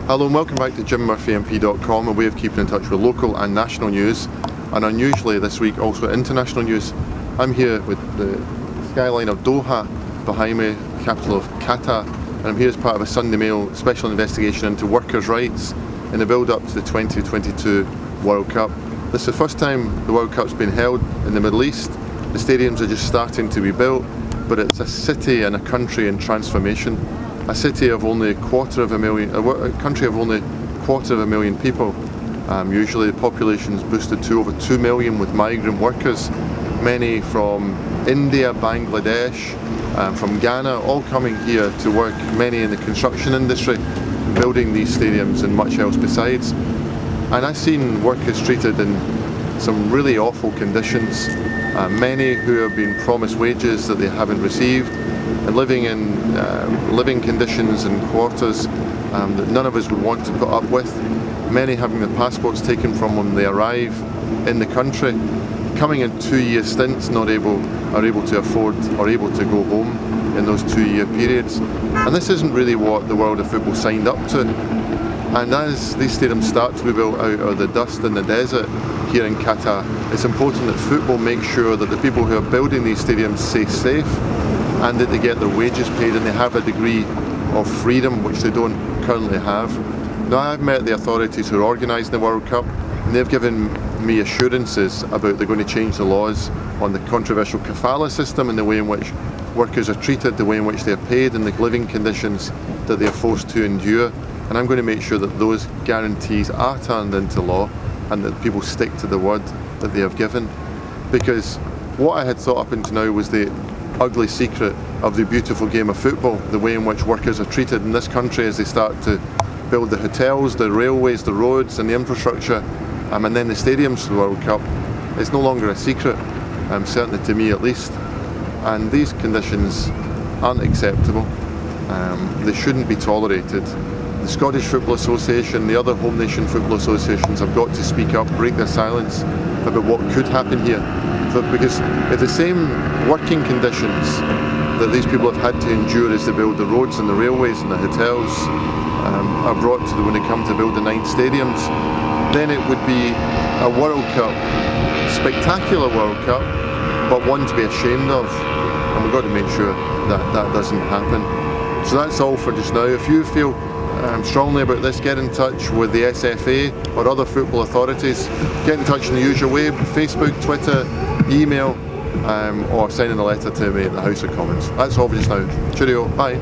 Hello and welcome back to JimMurphyMP.com, a way of keeping in touch with local and national news, and unusually this week also international news. I'm here with the skyline of Doha behind me, capital of Qatar, and I'm here as part of a Sunday Mail special investigation into workers' rights in the build-up to the 2022 World Cup. This is the first time the World Cup's been held in the Middle East. The stadiums are just starting to be built, but it's a city and a country in transformation. A city of only a country of only a quarter of a million people. Usually the population is boosted to over 2 million with migrant workers, many from India, Bangladesh, from Ghana, all coming here to work, many in the construction industry, building these stadiums and much else besides. And I've seen workers treated in some really awful conditions, many who have been promised wages that they haven't received, and living in living conditions and quarters that none of us would want to put up with. Many having their passports taken from when they arrive in the country, coming in 2-year stints, are able to afford or able to go home in those 2-year periods. And this isn't really what the world of football signed up to. And as these stadiums start to be built out of the dust in the desert here in Qatar, it's important that football makes sure that the people who are building these stadiums stay safe, and that they get their wages paid and they have a degree of freedom which they don't currently have. Now, I've met the authorities who are organising the World Cup, and they've given me assurances about they're going to change the laws on the controversial kafala system and the way in which workers are treated, the way in which they're paid, and the living conditions that they're forced to endure. And I'm going to make sure that those guarantees are turned into law and that people stick to the word that they have given. Because what I had thought up until now was the ugly secret of the beautiful game of football, the way in which workers are treated in this country as they start to build the hotels, the railways, the roads and the infrastructure, and then the stadiums for the World Cup. It's no longer a secret, certainly to me at least, and these conditions aren't acceptable. They shouldn't be tolerated. The Scottish Football Association, the other home nation football associations have got to speak up, break their silence about what could happen here. Because if the same working conditions that these people have had to endure as they build the roads and the railways and the hotels are brought to them when they come to build the 9 stadiums, then it would be a World Cup, spectacular World Cup, but one to be ashamed of. And we've got to make sure that that doesn't happen. So that's all for just now. If you feel strongly about this, get in touch with the SFA or other football authorities. Get in touch in the usual way: Facebook, Twitter, email, or sending a letter to me at the House of Commons. That's all for just now. Cheerio, bye.